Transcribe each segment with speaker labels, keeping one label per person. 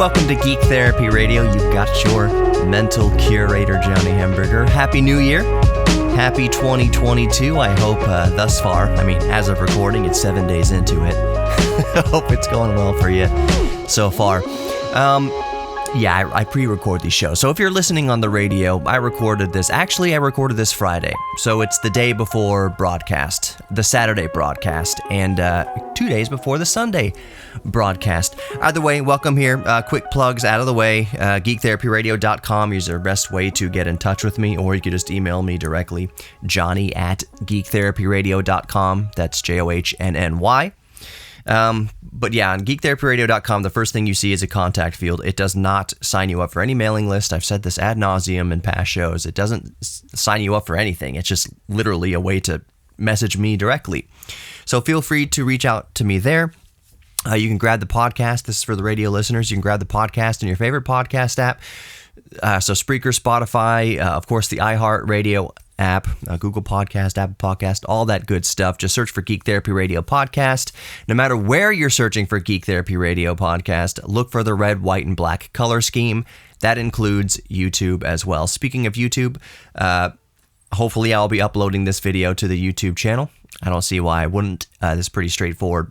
Speaker 1: welcome to Geek Therapy Radio. You've got your mental curator, Johnny Hamburger. Happy New Year. Happy 2022. I hope thus far, as of recording, it's 7 days into it. I hope it's going well for you so far. I pre-record these shows. So if you're listening on the radio, I recorded this Friday. So it's the day before broadcast, the Saturday broadcast, and 2 days before the Sunday broadcast. Either way, welcome here. Quick plugs out of the way. GeekTherapyRadio.com is the best way to get in touch with me, or you could just email me directly, Johnny@GeekTherapyRadio.com. That's JOHNNY. But yeah, on geektherapyradio.com, the first thing you see is a contact field. It does not sign you up for any mailing list. I've said this ad nauseum in past shows. It doesn't sign you up for anything. It's just literally a way to message me directly. So feel free to reach out to me there. You can grab the podcast. This is for the radio listeners. You can grab the podcast in your favorite podcast app. So Spreaker, Spotify, of course, the iHeartRadio app, Google Podcast, Apple Podcast, all that good stuff. Just search for Geek Therapy Radio Podcast. No matter where you're searching for Geek Therapy Radio Podcast, look for the red, white, and black color scheme. That includes YouTube as well. Speaking of YouTube, hopefully I'll be uploading this video to the YouTube channel. I don't see why I wouldn't. This is pretty straightforward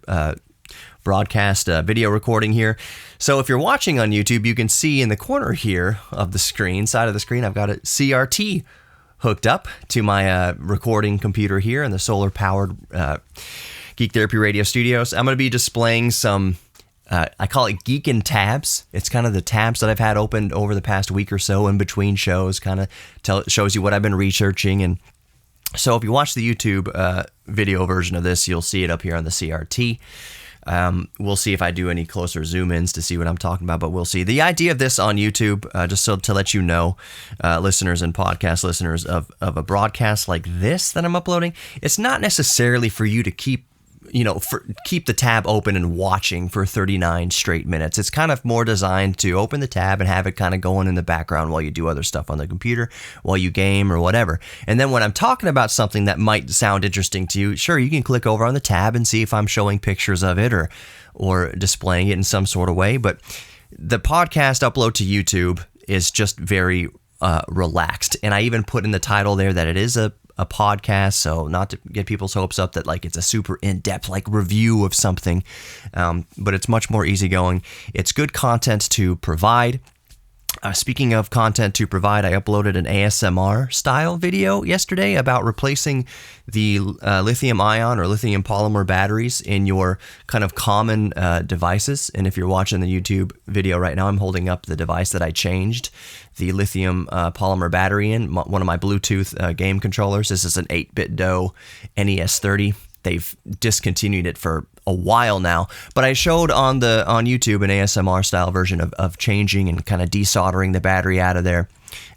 Speaker 1: broadcast video recording here. So if you're watching on YouTube, you can see in the corner here of the side of the screen, I've got a CRT hooked up to my recording computer here in the solar-powered Geek Therapy Radio Studios. I'm going to be displaying some, I call it Geekin' tabs. It's kind of the tabs that I've had opened over the past week or so in between shows, kind of shows you what I've been researching. And so if you watch the YouTube video version of this, you'll see it up here on the CRT. We'll see if I do any closer zoom-ins to see what I'm talking about, but we'll see. The idea of this on YouTube, just so to let you know, listeners and podcast listeners of a broadcast like this that I'm uploading, it's not necessarily for you to keep the tab open and watching for 39 straight minutes. It's kind of more designed to open the tab and have it kind of going in the background while you do other stuff on the computer, while you game or whatever. And then when I'm talking about something that might sound interesting to you, sure, you can click over on the tab and see if I'm showing pictures of it or displaying it in some sort of way. But the podcast upload to YouTube is just very relaxed. And I even put in the title there that it is a podcast, so not to get people's hopes up that like it's a super in-depth like review of something, but it's much more easygoing. It's good content to provide. Speaking of content to provide, I uploaded an ASMR style video yesterday about replacing the lithium ion or lithium polymer batteries in your kind of common devices. And if you're watching the YouTube video right now, I'm holding up the device that I changed the lithium polymer battery in, one of my Bluetooth game controllers. This is an 8-bit DOE NES30. They've discontinued it for a while now, but I showed on YouTube an ASMR style version of changing and kind of desoldering the battery out of there.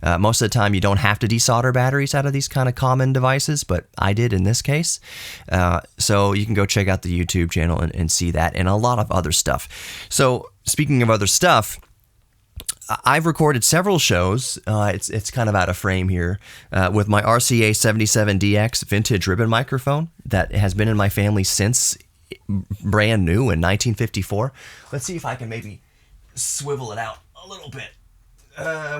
Speaker 1: Most of the time you don't have to desolder batteries out of these kind of common devices, but I did in this case. So you can go check out the YouTube channel and see that and a lot of other stuff. So speaking of other stuff, I've recorded several shows. It's kind of out of frame here with my RCA 77DX vintage ribbon microphone that has been in my family since brand new in 1954. Let's see if I can maybe swivel it out a little bit.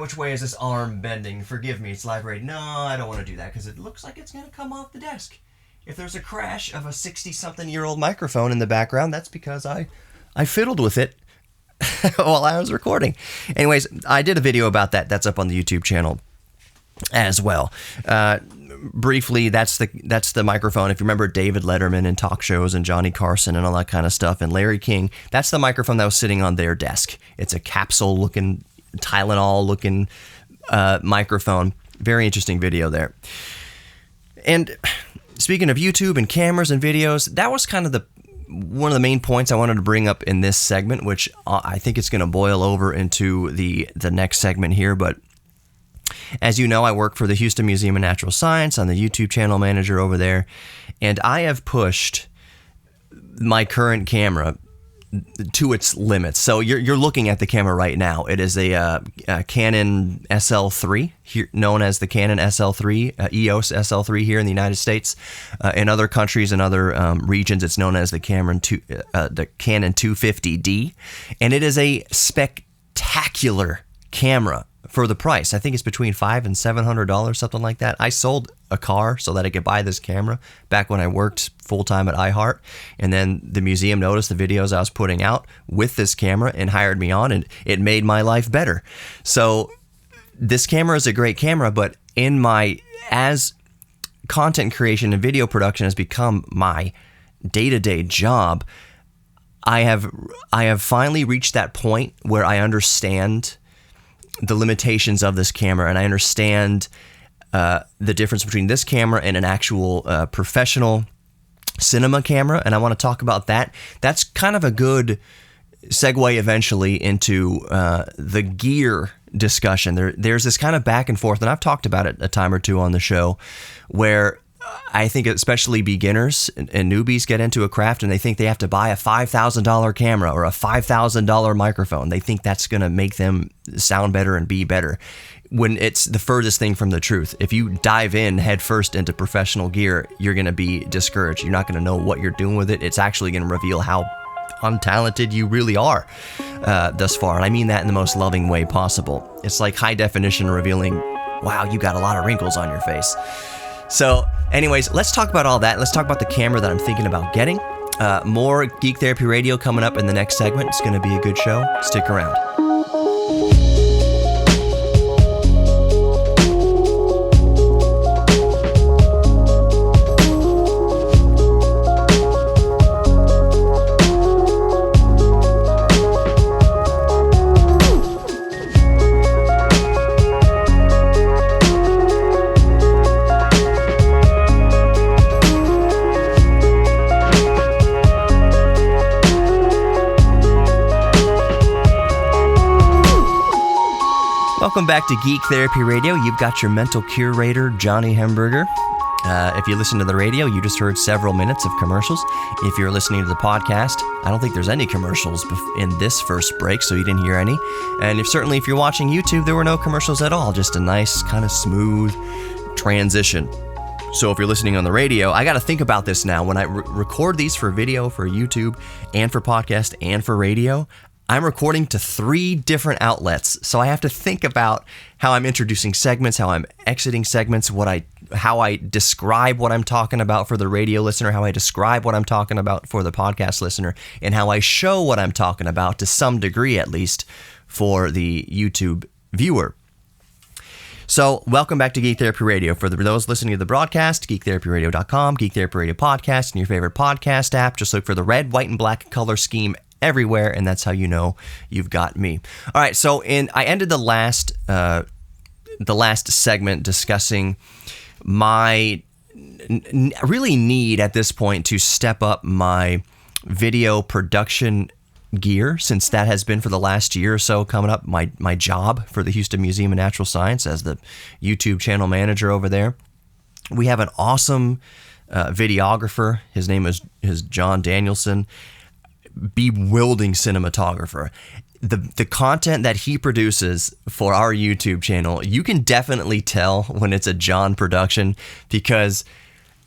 Speaker 1: Which way is this arm bending? Forgive me, it's live radio. No, I don't want to do that because it looks like it's going to come off the desk. If there's a crash of a 60-something-year-old microphone in the background, that's because I fiddled with it while I was recording. Anyways, I did a video about that. That's up on the YouTube channel as well. Briefly, that's the microphone. If you remember David Letterman and talk shows and Johnny Carson and all that kind of stuff and Larry King, that's the microphone that was sitting on their desk. It's a capsule-looking, Tylenol-looking microphone. Very interesting video there. And speaking of YouTube and cameras and videos, that was kind of one of the main points I wanted to bring up in this segment, which I think it's going to boil over into the next segment here. But as you know, I work for the Houston Museum of Natural Science. I'm the YouTube channel manager over there, and I have pushed my current camera to its limits. So you're looking at the camera right now. It is a Canon SL3, here, known as the Canon SL3, EOS SL3 here in the United States. In other countries and other regions, it's known as the Canon 250D, and it is a spectacular camera for the price. I think it's between $500 and $700, something like that. I sold a car so that I could buy this camera back when I worked full-time at iHeart, and then the museum noticed the videos I was putting out with this camera and hired me on, and it made my life better. So this camera is a great camera, but as content creation and video production has become my day-to-day job, I have finally reached that point where I understand the limitations of this camera, and I understand the difference between this camera and an actual professional cinema camera, and I want to talk about that. That's kind of a good segue eventually into the gear discussion. There's this kind of back and forth, and I've talked about it a time or two on the show, where I think especially beginners and newbies get into a craft and they think they have to buy a $5,000 camera or a $5,000 microphone. They think that's going to make them sound better and be better, when it's the furthest thing from the truth. If you dive in head first into professional gear, you're going to be discouraged. You're not going to know what you're doing with it. It's actually going to reveal how untalented you really are thus far. And I mean that in the most loving way possible. It's like high definition revealing, wow, you got a lot of wrinkles on your face. So anyways, let's talk about all that. Let's talk about the camera that I'm thinking about getting. More Geek Therapy Radio coming up in the next segment. It's going to be a good show. Stick around. Welcome back to Geek Therapy Radio. You've got your mental curator, Johnny Hemberger. If you listen to the radio, you just heard several minutes of commercials. If you're listening to the podcast, I don't think there's any commercials in this first break, so you didn't hear any. And if you're watching YouTube, there were no commercials at all, just a nice kind of smooth transition. So if you're listening on the radio, I got to think about this now. When I record these for video, for YouTube, and for podcast, and for radio, I'm recording to 3 different outlets, so I have to think about how I'm introducing segments, how I'm exiting segments, how I describe what I'm talking about for the radio listener, how I describe what I'm talking about for the podcast listener, and how I show what I'm talking about, to some degree at least, for the YouTube viewer. So, welcome back to Geek Therapy Radio. For those listening to the broadcast, geektherapyradio.com, Geek Therapy Radio Podcast, and your favorite podcast app. Just look for the red, white, and black color scheme everywhere, and that's how you know you've got me. All right, so I ended the last segment discussing my really need at this point to step up my video production gear, since that has been for the last year or so coming up my job for the Houston Museum of Natural Science as the YouTube channel manager over there. We have an awesome videographer. His name is John Danielson. Bewildering cinematographer. The content that he produces for our YouTube channel, you can definitely tell when it's a John production, because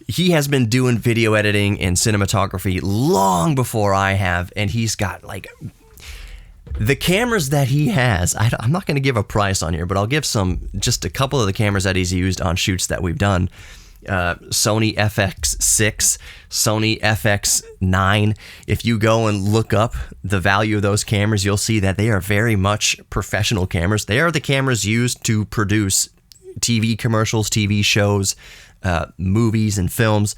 Speaker 1: he has been doing video editing and cinematography long before I have, and he's got the cameras that he has. I'm not going to give a price on here, but I'll give just a couple of the cameras that he's used on shoots that we've done. Sony FX6, Sony FX9. If you go and look up the value of those cameras, you'll see that they are very much professional cameras. They are the cameras used to produce TV commercials, TV shows, movies, and films.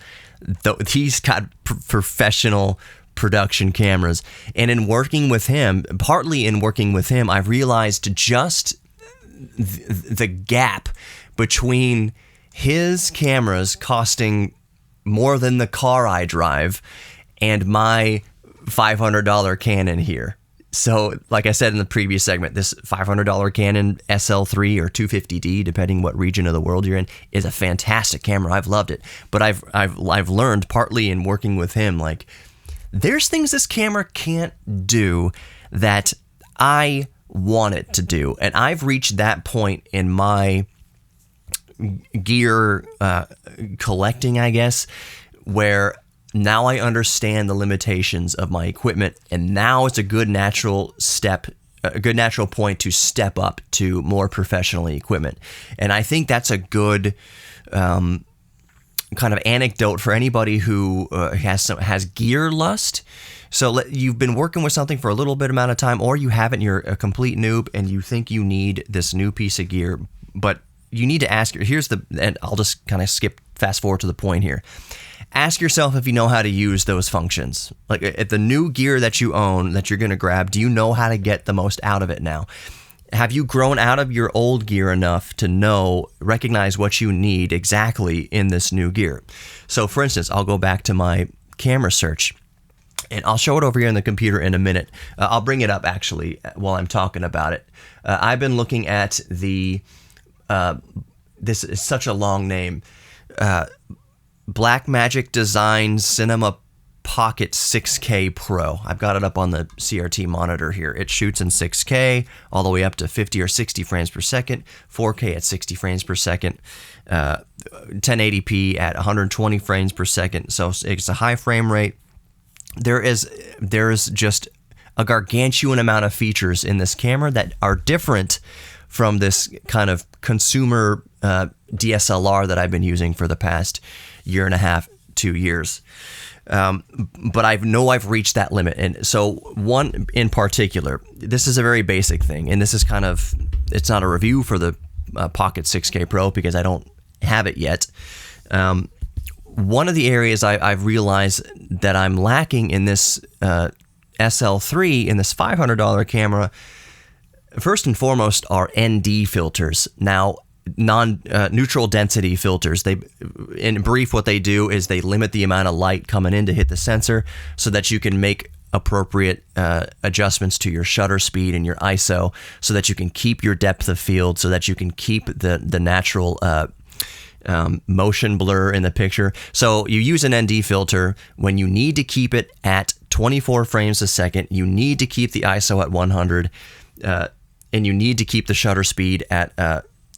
Speaker 1: He's got professional production cameras. And partly in working with him, I've realized just the gap between his cameras costing more than the car I drive and my $500 Canon here. So, like I said in the previous segment, this $500 Canon SL3 or 250D, depending what region of the world you're in, is a fantastic camera. I've loved it. But I've learned partly in working with him, there's things this camera can't do that I want it to do. And I've reached that point in my gear collecting, I guess, where now I understand the limitations of my equipment, and now it's a good natural step a good natural point to step up to more professional equipment. And I think that's a good kind of anecdote for anybody who has gear lust. So you've been working with something for a little bit amount of time, or you haven't, you're a complete noob and you think you need this new piece of gear, but you need to ask, and I'll just kind of fast forward to the point here. Ask yourself if you know how to use those functions. Like if the new gear that you own, that you're going to grab, do you know how to get the most out of it now? Have you grown out of your old gear enough to recognize what you need exactly in this new gear? So for instance, I'll go back to my camera search, and I'll show it over here on the computer in a minute. I'll bring it up actually while I'm talking about it. I've been looking at this is such a long name, Blackmagic Design Cinema Pocket 6K Pro. I've got it up on the CRT monitor here. It shoots in 6K all the way up to 50 or 60 frames per second, 4K at 60 frames per second, 1080p at 120 frames per second. So it's a high frame rate. There is just a gargantuan amount of features in this camera that are different from this kind of consumer DSLR that I've been using for the past year and a half, 2 years. But I know I've reached that limit. And so one in particular, this is a very basic thing, and this is it's not a review for the Pocket 6K Pro because I don't have it yet. One of the areas I've realized that I'm lacking in this SL3, in this $500 camera, first and foremost, are ND filters. Now, neutral density filters. In brief, what they do is they limit the amount of light coming in to hit the sensor so that you can make appropriate adjustments to your shutter speed and your ISO, so that you can keep your depth of field, so that you can keep the natural motion blur in the picture. So you use an ND filter when you need to keep it at 24 frames a second, you need to keep the ISO at 100, and you need to keep the shutter speed at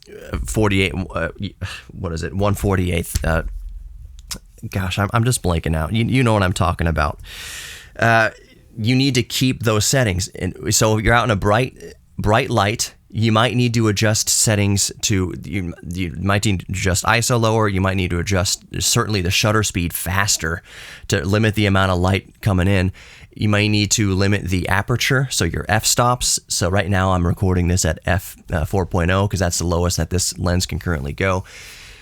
Speaker 1: 1/48th. Gosh, I'm just blanking out. You know what I'm talking about. You need to keep those settings. And so if you're out in a bright light, you might need to adjust settings to, you might need to adjust ISO lower, you might need to adjust certainly the shutter speed faster to limit the amount of light coming in. You might need to limit the aperture, so your f-stops. So right now I'm recording this at f4.0 because that's the lowest that this lens can currently go.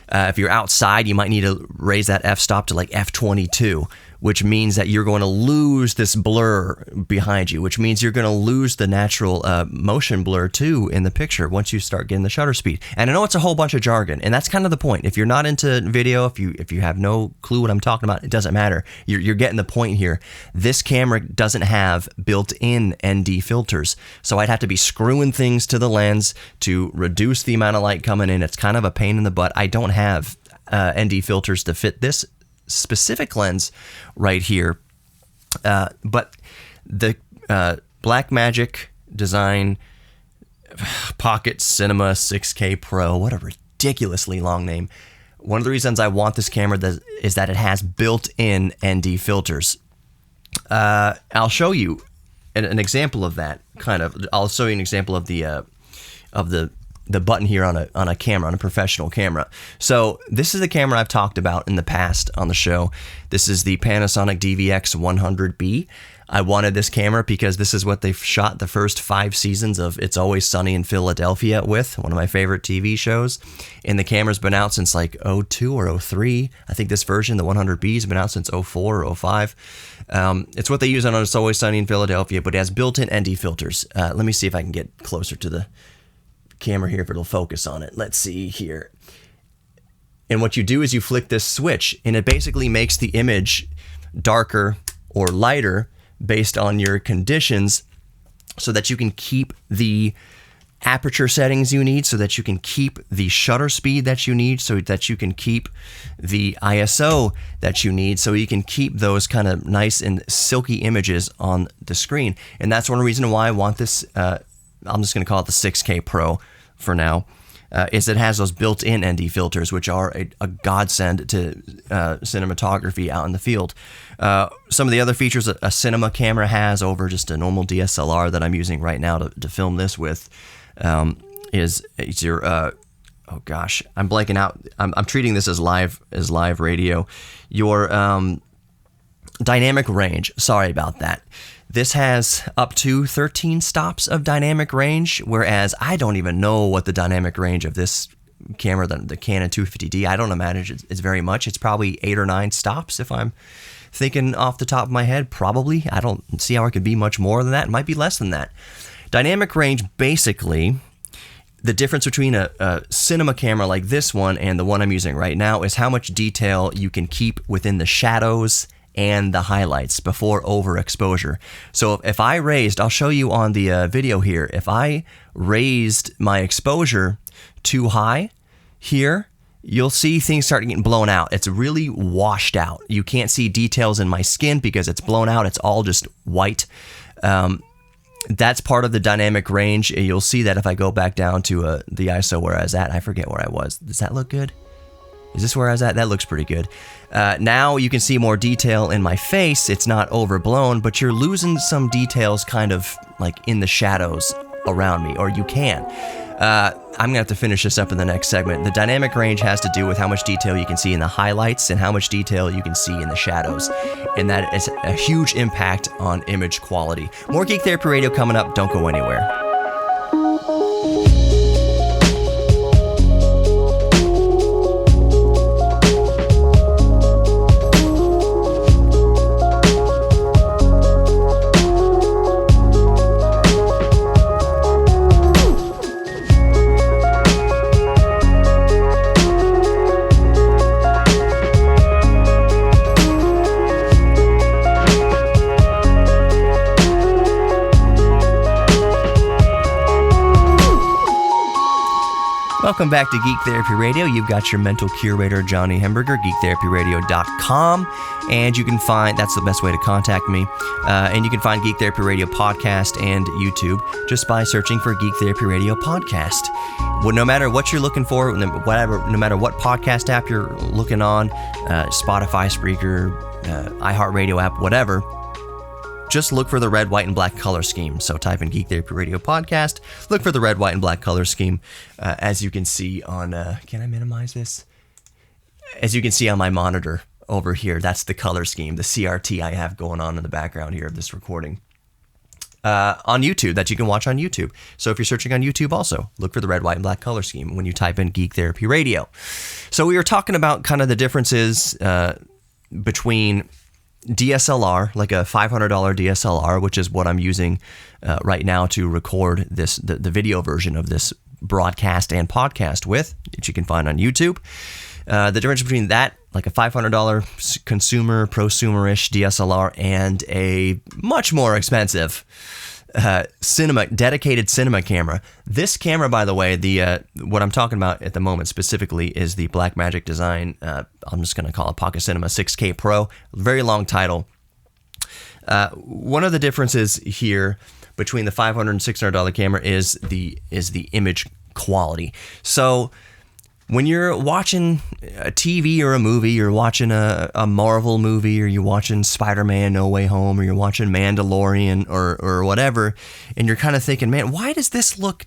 Speaker 1: If you're outside, you might need to raise that f-stop to like f22, which means that you're going to lose this blur behind you, which means you're going to lose the natural motion blur too in the picture once you start getting the shutter speed. And I know it's a whole bunch of jargon, and that's kind of the point. If you're not into video, if you have no clue what I'm talking about, it doesn't matter. You're getting the point here. This camera doesn't have built-in ND filters, so I'd have to be screwing things to the lens to reduce the amount of light coming in. It's kind of a pain in the butt. I don't have ND filters to fit this specific lens right here, but the Blackmagic Design Pocket Cinema 6K Pro, what a ridiculously long name. One of the reasons I want this camera is that it has built-in ND filters. I'll show you an example of that. I'll show you an example of the button here on a camera, on a professional camera. So this is the camera I've talked about in the past on the show. This is the Panasonic DVX100B. I wanted this camera because this is what they've shot the first 5 seasons of It's Always Sunny in Philadelphia with, one of my favorite TV shows. And the camera's been out since like 02 or 03. I think this version, the 100B, has been out since 04 or 05. It's what they use on It's Always Sunny in Philadelphia, but it has built-in ND filters. Let me see if I can get closer to the camera here, if it'll focus on it. Let's see here. And what you do is you flick this switch, and it basically makes the image darker or lighter based on your conditions, so that you can keep the aperture settings you need, so that you can keep the shutter speed that you need, so that you can keep the ISO that you need, so you can keep those kind of nice and silky images on the screen. And that's one reason why I want this. I'm just going to call it the 6K Pro for now. is it has those built-in ND filters, which are a godsend to cinematography out in the field. Some of the other features a cinema camera has over just a normal DSLR that I'm using right now to film this with is your oh gosh, I'm blanking out. I'm treating this as live radio. Your dynamic range. Sorry about that. This has up to 13 stops of dynamic range, whereas I don't even know what the dynamic range of this camera, the Canon 250D, I don't imagine it's very much. It's probably 8 or 9 stops if I'm thinking off the top of my head. Probably. I don't see how it could be much more than that. It might be less than that. Dynamic range, basically, the difference between a cinema camera like this one and the one I'm using right now is how much detail you can keep within the shadows and the highlights before overexposure. So if I raised, I'll show you on the video here, if I raised my exposure too high here, you'll see things start getting blown out. It's really washed out. You can't see details in my skin because it's blown out. It's all just white. That's part of the dynamic range. You'll see that if I go back down to the ISO where I was at. I forget where I was. Does that look good? Is this where I was at? That looks pretty good. Now you can see more detail in my face. It's not overblown, but you're losing some details kind of like in the shadows around me, or you can. I'm going to have to finish this up in the next segment. The dynamic range has to do with how much detail you can see in the highlights and how much detail you can see in the shadows. And that is a huge impact on image quality. More Geek Therapy Radio coming up. Don't go anywhere. Welcome back to Geek Therapy Radio. You've got your mental curator, Johnny Hemberger, geektherapyradio.com, and you can find, that's the best way to contact me, and you can find Geek Therapy Radio podcast and YouTube just by searching for Geek Therapy Radio podcast. Well, no matter what you're looking for, no matter what podcast app you're looking on, Spotify, Spreaker, iHeartRadio app, whatever, just look for the red, white, and black color scheme. So type in Geek Therapy Radio Podcast, look for the red, white, and black color scheme. As you can see on, can I minimize this? As you can see on my monitor over here, that's the color scheme, the CRT I have going on in the background here of this recording. On YouTube, that you can watch on YouTube. So if you're searching on YouTube also, look for the red, white, and black color scheme when you type in Geek Therapy Radio. So we were talking about kind of the differences between DSLR, like a $500 DSLR, which is what I'm using right now to record this the video version of this broadcast and podcast with, which you can find on YouTube. The difference between that, like a $500 consumer, prosumerish DSLR, and a much more expensive dedicated cinema camera. This camera, by the way, what I'm talking about at the moment specifically is the Blackmagic Design, I'm just going to call it Pocket Cinema 6K Pro. Very long title. One of the differences here between the $500 and $600 camera is the image quality. So when you're watching a TV or a movie, you're watching a Marvel movie, or you're watching Spider-Man No Way Home, or you're watching Mandalorian or whatever, and you're kind of thinking, man, why does this look,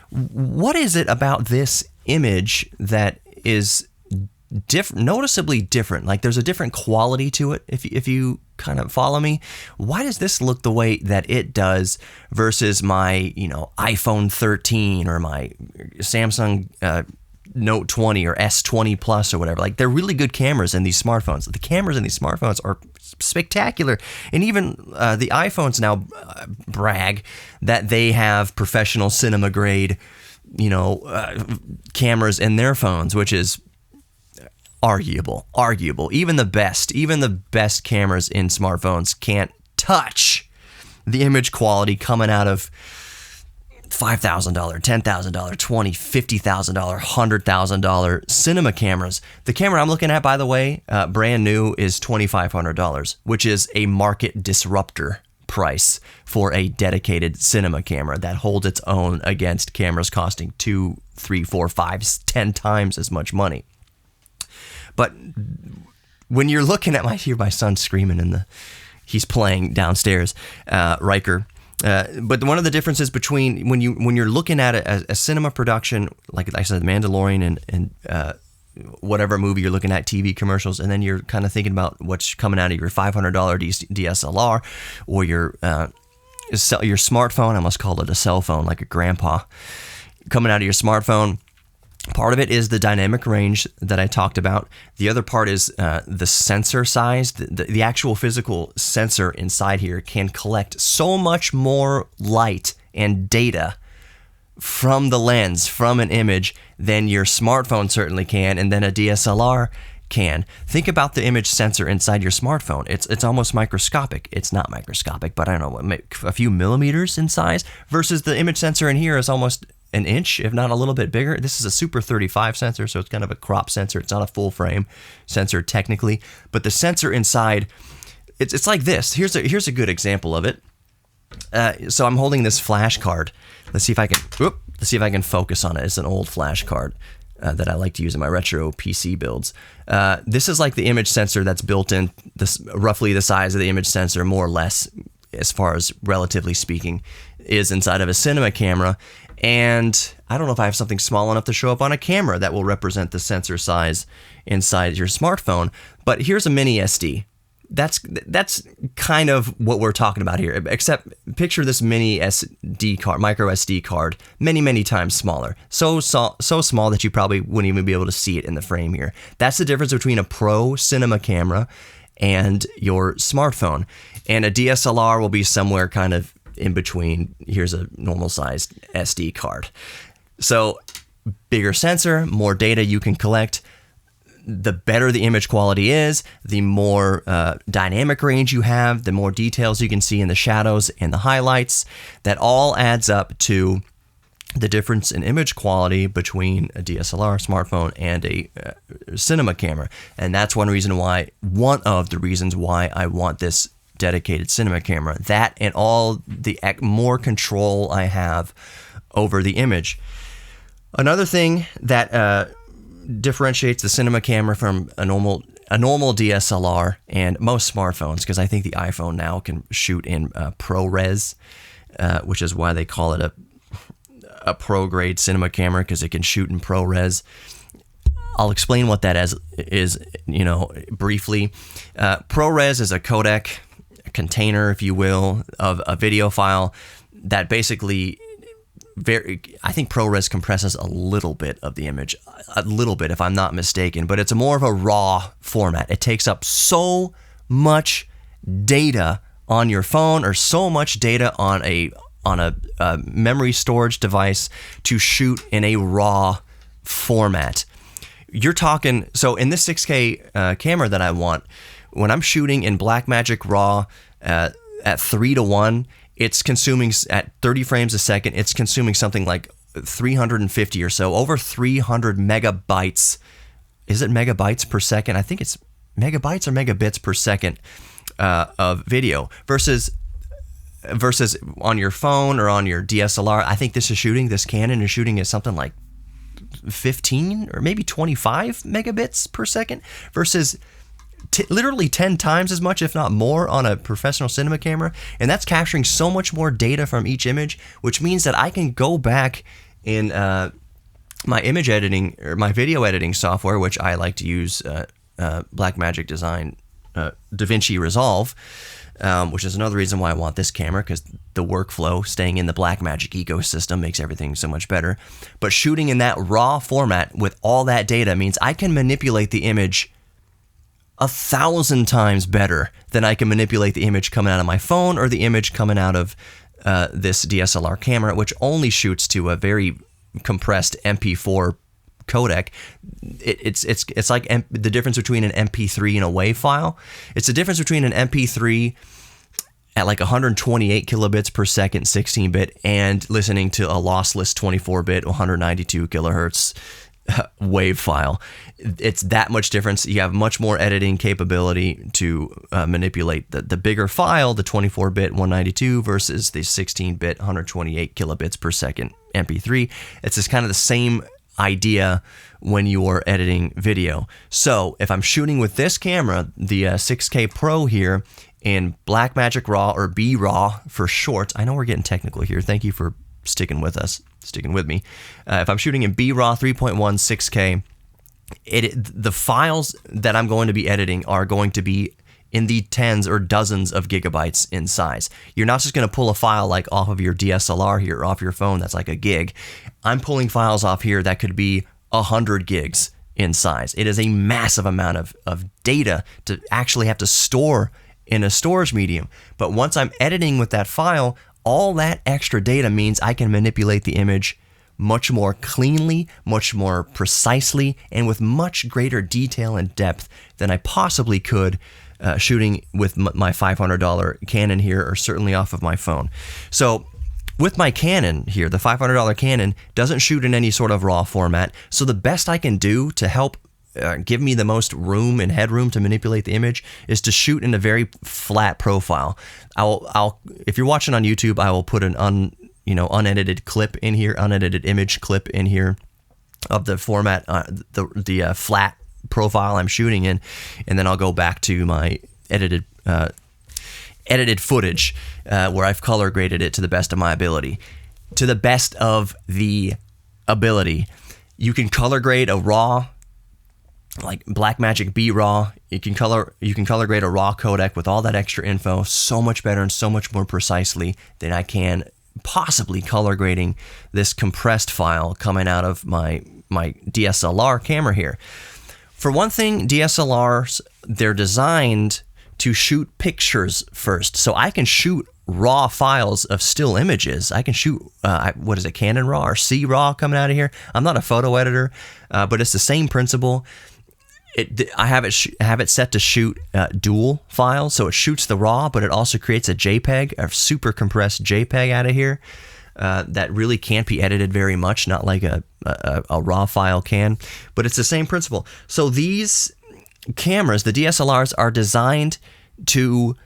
Speaker 1: what is it about this image that is noticeably different? Like there's a different quality to it, if you kind of follow me. Why does this look the way that it does versus my, iPhone 13 or my Samsung Note 20 or S20 Plus or whatever? Like, they're really good cameras in these smartphones. The cameras in these smartphones are spectacular. And even the iPhones now brag that they have professional cinema grade, cameras in their phones, which is arguable. Even the best cameras in smartphones can't touch the image quality coming out of $5,000, $10,000, $20,000, $50,000, $100,000 cinema cameras. The camera I'm looking at, by the way, brand new, is $2,500, which is a market disruptor price for a dedicated cinema camera that holds its own against cameras costing 2, 3, 4, 5, 10 times as much money. But when you're looking at I hear my son screaming he's playing downstairs, Riker. But one of the differences between when you're looking at a cinema production, like I said, The Mandalorian and whatever movie you're looking at, TV commercials, and then you're kind of thinking about what's coming out of your $500 DSLR or your smartphone. I must call it a cell phone, like a grandpa, coming out of your smartphone. Part of it is the dynamic range that I talked about. The other part is the sensor size. The actual physical sensor inside here can collect so much more light and data from the lens, from an image, than your smartphone certainly can, and then a DSLR can. Think about the image sensor inside your smartphone. It's almost microscopic. It's not microscopic, but I don't know, a few millimeters in size, versus the image sensor in here is almost an inch, if not a little bit bigger. This is a Super 35 sensor, so it's kind of a crop sensor. It's not a full frame sensor technically, but the sensor inside, it's like this. Here's a good example of it. So I'm holding this flash card. Let's see if I can focus on it. It's an old flash card that I like to use in my retro PC builds. This is like the image sensor that's built in, this roughly the size of the image sensor, more or less, as far as relatively speaking, is inside of a cinema camera. And I don't know if I have something small enough to show up on a camera that will represent the sensor size inside your smartphone. But here's a mini SD. That's kind of what we're talking about here, except picture this mini SD card, micro SD card, many times smaller. So small that you probably wouldn't even be able to see it in the frame here. That's the difference between a pro cinema camera and your smartphone. And a DSLR will be somewhere kind of in between. Here's a normal sized SD card. So bigger sensor, more data you can collect. The better the image quality is, the more dynamic range you have, the more details you can see in the shadows and the highlights. That all adds up to the difference in image quality between a DSLR smartphone and a cinema camera. And that's one of the reasons why I want this dedicated cinema camera. That and all the more control I have over the image. Another thing that differentiates the cinema camera from a normal DSLR and most smartphones, because I think the iPhone now can shoot in ProRes, which is why they call it a pro grade cinema camera, because it can shoot in ProRes. I'll explain what that is briefly. ProRes is a codec, a container, if you will, of a video file that basically I think ProRes compresses a little bit of the image, a little bit if I'm not mistaken, but it's more of a raw format. It takes up so much data on your phone, or so much data on a memory storage device to shoot in a raw format. You're talking, so in this 6K camera that I want, when I'm shooting in Blackmagic RAW at 3:1, it's consuming, at 30 frames a second, it's consuming something like 350 or so, over 300 megabytes. Is it megabytes per second? I think it's megabytes or megabits per second of video, versus on your phone or on your DSLR. I think this Canon is shooting at something like 15 or maybe 25 megabits per second, versus literally 10 times as much, if not more, on a professional cinema camera. And that's capturing so much more data from each image, which means that I can go back in my image editing or my video editing software, which I like to use Blackmagic Design DaVinci Resolve, which is another reason why I want this camera, because the workflow, staying in the Blackmagic ecosystem, makes everything so much better. But shooting in that raw format with all that data means I can manipulate the image 1,000 times better than I can manipulate the image coming out of my phone or the image coming out of this DSLR camera, which only shoots to a very compressed MP4 codec. It's like the difference between an MP3 and a WAV file. It's the difference between an MP3 at like 128 kilobits per second, 16-bit, and listening to a lossless 24-bit, 192 kilohertz wave file. It's that much difference. You have much more editing capability to manipulate the bigger file, the 24-bit 192 versus the 16-bit 128 kilobits per second MP3. It's just kind of the same idea when you're editing video. So if I'm shooting with this camera, the 6K Pro here, in Blackmagic RAW, or B-RAW for short. I know we're getting technical here. Thank you for sticking with me. If I'm shooting in B-RAW 3.1 6K, the files that I'm going to be editing are going to be in the tens or dozens of gigabytes in size. You're not just going to pull a file like off of your DSLR here, or off your phone that's like a gig. I'm pulling files off here that could be 100 gigs in size. It is a massive amount of data to actually have to store in a storage medium. But once I'm editing with that file, all that extra data means I can manipulate the image much more cleanly, much more precisely, and with much greater detail and depth than I possibly could shooting with my $500 Canon here, or certainly off of my phone. So with my Canon here, the $500 Canon doesn't shoot in any sort of RAW format. So the best I can do to help give me the most room and headroom to manipulate the image is to shoot in a very flat profile. I'll if you're watching on YouTube, I will put an unedited clip in here, unedited image clip in here of the format, the flat profile I'm shooting in, and then I'll go back to my edited footage where I've color graded it to the best of my ability. To the best of the ability, you can color grade a RAW, like Blackmagic B-RAW. You can color grade a RAW codec with all that extra info so much better and so much more precisely than I can possibly color grading this compressed file coming out of my DSLR camera here. For one thing, DSLRs, they're designed to shoot pictures first. So I can shoot raw files of still images. I can shoot, Canon RAW or C-RAW coming out of here. I'm not a photo editor, but it's the same principle. I have it set to shoot dual files, so it shoots the RAW, but it also creates a JPEG, a super compressed JPEG out of here that really can't be edited very much, not like a RAW file can, but it's the same principle. So these cameras, the DSLRs, are designed to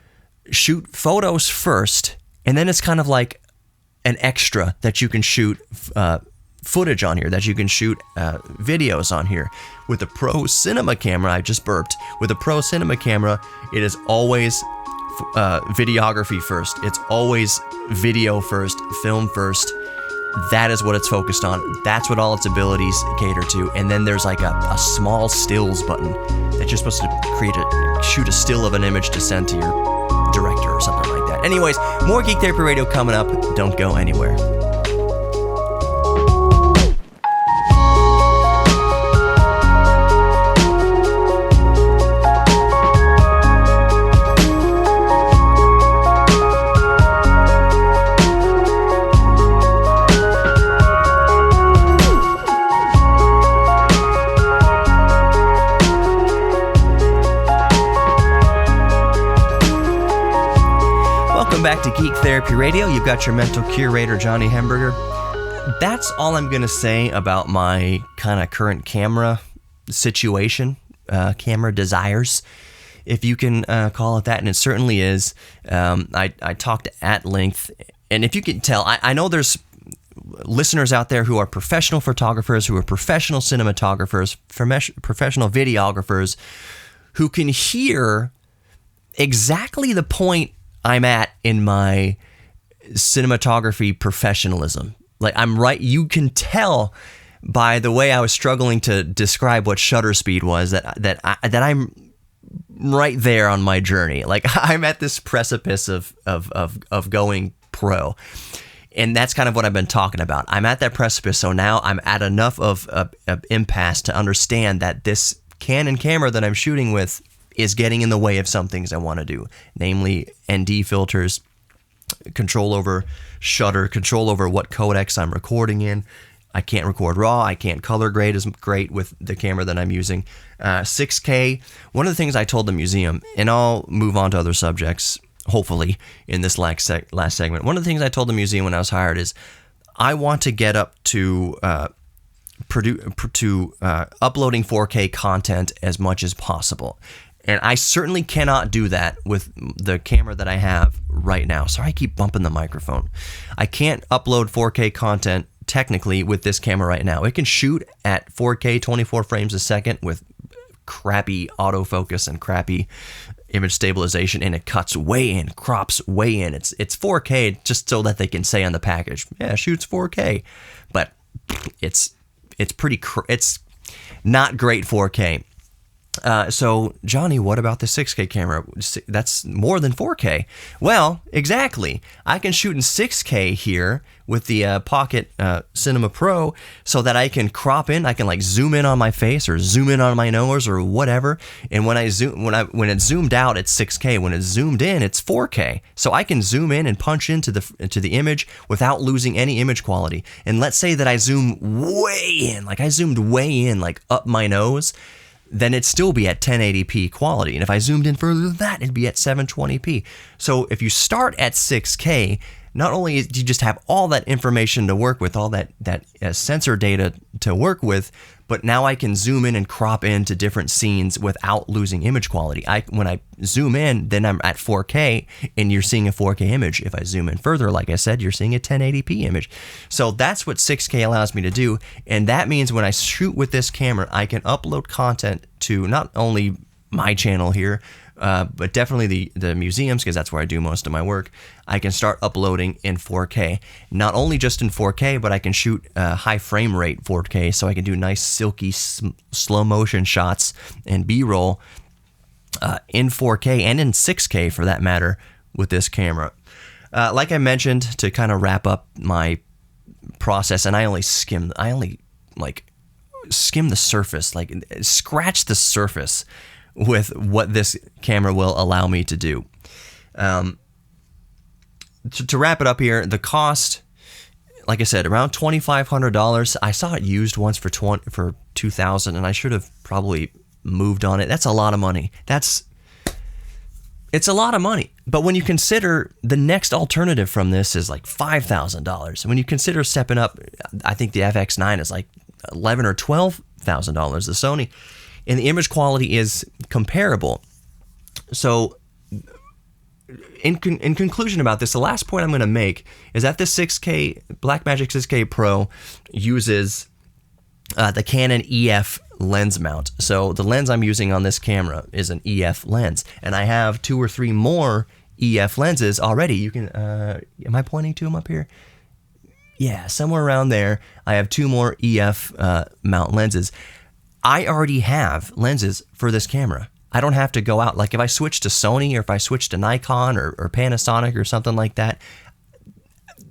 Speaker 1: shoot photos first, and then it's kind of like an extra that you can shoot footage on here, that you can shoot videos on here. With the Pro Cinema Camera, I just burped. With the Pro Cinema Camera, it is always videography first. It's always video first, film first. That is what it's focused on. That's what all its abilities cater to. And then there's like a small stills button that you're supposed to shoot a still of an image to send to your director or something like that. Anyways, more Geek Therapy Radio coming up. Don't go anywhere. Back to Geek Therapy Radio. You've got your mental curator, Johnny Hemberger. That's all I'm going to say about my kind of current camera situation, camera desires, if you can call it that, and it certainly is. I talked at length, and if you can tell, I know there's listeners out there who are professional photographers, who are professional cinematographers, professional videographers, who can hear exactly the point I'm at in my cinematography professionalism. Like, I'm right. You can tell by the way I was struggling to describe what shutter speed was that I'm right there on my journey. Like, I'm at this precipice of going pro, and that's kind of what I've been talking about. I'm at that precipice, so now I'm at enough of impasse to understand that this Canon camera that I'm shooting with is getting in the way of some things I want to do, namely ND filters, control over shutter, control over what codecs I'm recording in. I can't record RAW. I can't color grade as great with the camera that I'm using. 6K, one of the things I told the museum, and I'll move on to other subjects, hopefully, in this last segment. One of the things I told the museum when I was hired is I want to get up to uploading 4K content as much as possible. And I certainly cannot do that with the camera that I have right now. Sorry, I keep bumping the microphone. I can't upload 4K content technically with this camera right now. It can shoot at 4K 24 frames a second with crappy autofocus and crappy image stabilization, and it cuts way in, crops way in. It's 4K just so that they can say on the package, yeah, it shoots 4K. But it's not great 4K. So, Johnny, what about the 6K camera? That's more than 4K. Well, exactly. I can shoot in 6K here with the Pocket Cinema Pro, so that I can crop in. I can like zoom in on my face or zoom in on my nose or whatever. And when it's zoomed out, it's 6K. When it's zoomed in, it's 4K. So I can zoom in and punch into the image without losing any image quality. And let's say that I zoom way in, like I zoomed way in, like up my nose, then it'd still be at 1080p quality. And if I zoomed in further than that, it'd be at 720p. So if you start at 6K, not only do you just have all that information to work with, all that sensor data to work with, but now I can zoom in and crop into different scenes without losing image quality. When I zoom in, then I'm at 4K, and you're seeing a 4K image. If I zoom in further, like I said, you're seeing a 1080p image. So that's what 6K allows me to do, and that means when I shoot with this camera, I can upload content to not only my channel here, but definitely the museums, because that's where I do most of my work. I can start uploading in 4K. Not only just in 4K, but I can shoot high frame rate 4K, so I can do nice silky slow motion shots and B-roll in 4K and in 6K for that matter with this camera. Like I mentioned, to kind of wrap up my process, and I only skim the surface, like scratch the surface with what this camera will allow me to do. To wrap it up here, the cost, like I said, around $2,500. I saw it used once for $2,000, and I should have probably moved on it. That's a lot of money. It's a lot of money. But when you consider the next alternative from this is like $5,000. When you consider stepping up, I think the FX9 is like $11,000 or $12,000, the Sony. And the image quality is comparable. So, in conclusion about this, the last point I'm going to make is that the Blackmagic 6K Pro uses the Canon EF lens mount. So the lens I'm using on this camera is an EF lens, and I have 2 or 3 more EF lenses already. You can, am I pointing to them up here? Yeah, somewhere around there. I have 2 more EF mount lenses. I already have lenses for this camera. I don't have to go out. Like if I switch to Sony or if I switch to Nikon or Panasonic or something like that,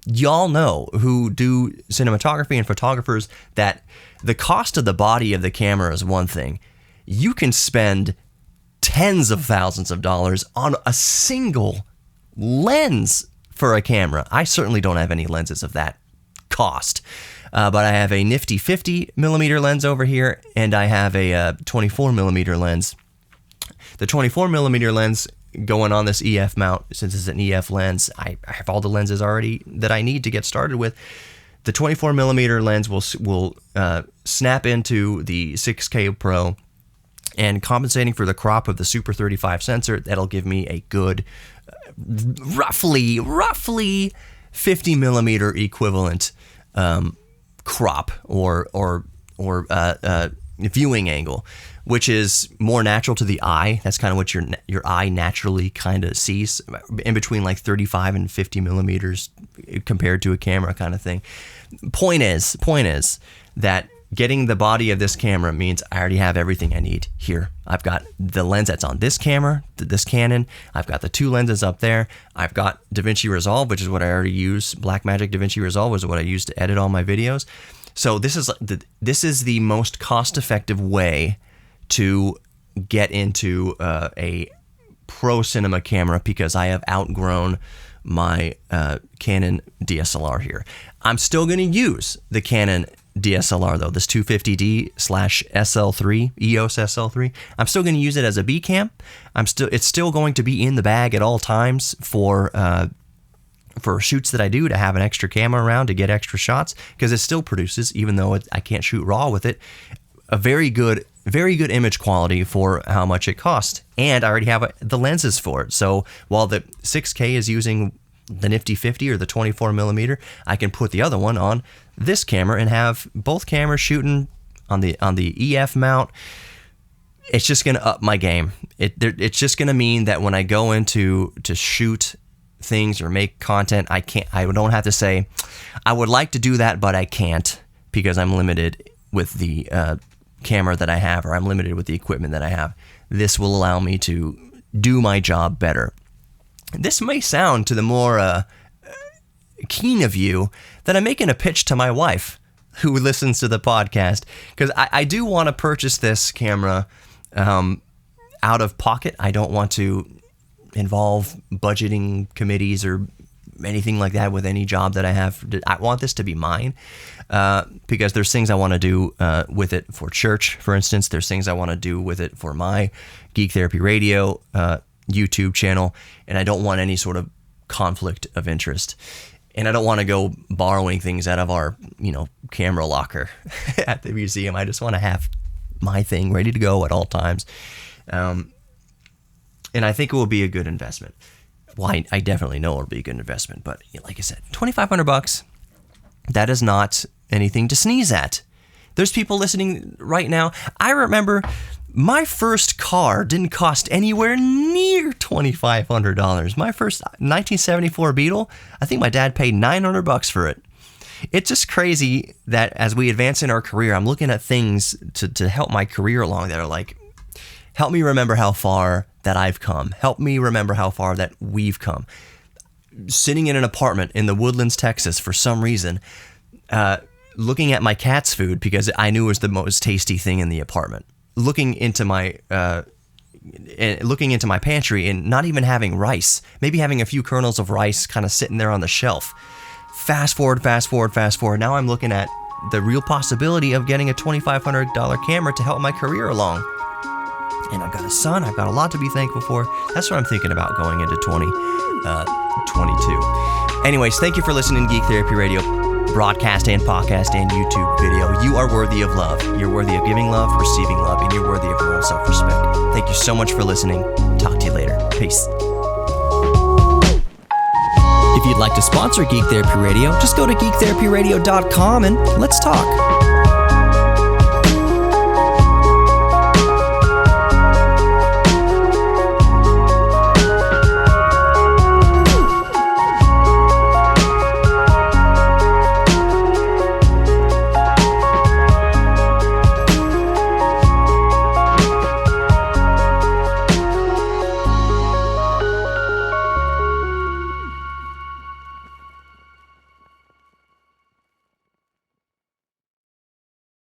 Speaker 1: y'all know who do cinematography and photographers that the cost of the body of the camera is one thing. You can spend tens of thousands of dollars on a single lens for a camera. I certainly don't have any lenses of that cost. But I have a nifty 50mm lens over here, and I have a 24mm lens. The 24mm lens going on this EF mount, since it's an EF lens, I have all the lenses already that I need to get started with. The 24mm lens will snap into the 6K Pro, and compensating for the crop of the Super 35 sensor, that'll give me a good, roughly 50mm equivalent crop or viewing angle, which is more natural to the eye. That's kind of what your eye naturally kind of sees, in between like 35 and 50 millimeters compared to a camera kind of thing. Point is that getting the body of this camera means I already have everything I need here. I've got the lens that's on this camera, this Canon. I've got the 2 lenses up there. I've got DaVinci Resolve, which is what I already use. Blackmagic DaVinci Resolve is what I use to edit all my videos. So this is the most cost-effective way to get into a pro cinema camera, because I have outgrown my Canon DSLR here. I'm still going to use the Canon DSLR though, this 250D/SL3, EOS SL3. I'm still going to use it as a B cam. It's still going to be in the bag at all times for for shoots that I do, to have an extra camera around to get extra shots, because it still produces, even though I can't shoot RAW with it, a very good image quality for how much it costs. And I already have the lenses for it. So while the 6K is using the nifty 50 or the 24 millimeter, I can put the other one on this camera and have both cameras shooting on the EF mount. It's just going to up my game. It's just going to mean that when I go into to shoot things or make content, I don't have to say, I would like to do that, but I can't, because I'm limited with the camera that I have, or I'm limited with the equipment that I have. This will allow me to do my job better. This may sound to the more keen of you that I'm making a pitch to my wife, who listens to the podcast, because I do want to purchase this camera out of pocket. I don't want to involve budgeting committees or anything like that with any job that I have. I want this to be mine, because there's things I want to do with it for church, for instance. There's things I want to do with it for my Geek Therapy Radio YouTube channel, and I don't want any sort of conflict of interest. And I don't want to go borrowing things out of our, camera locker at the museum. I just want to have my thing ready to go at all times. And I think it will be a good investment. Well, I definitely know it'll be a good investment, but like I said, $2,500, that is not anything to sneeze at. There's people listening right now. I remember my first car didn't cost anywhere near $2,500. My first 1974 Beetle, I think my dad paid $900 for it. It's just crazy that as we advance in our career, I'm looking at things to help my career along that are like, help me remember how far that I've come. Help me remember how far that we've come. Sitting in an apartment in the Woodlands, Texas, for some reason, looking at my cat's food because I knew it was the most tasty thing in the apartment. Looking into my pantry and not even having rice. Maybe having a few kernels of rice kind of sitting there on the shelf. Fast forward. Now I'm looking at the real possibility of getting a $2,500 camera to help my career along. And I've got a son. I've got a lot to be thankful for. That's what I'm thinking about going into 2022. Anyways, thank you for listening to Geek Therapy Radio broadcast and podcast and YouTube video. You are worthy of love. You're worthy of giving love, receiving love, and you're worthy of your own self-respect. Thank you so much for listening. Talk to you later. Peace. If you'd like to sponsor Geek Therapy Radio, just go to geektherapyradio.com and let's talk.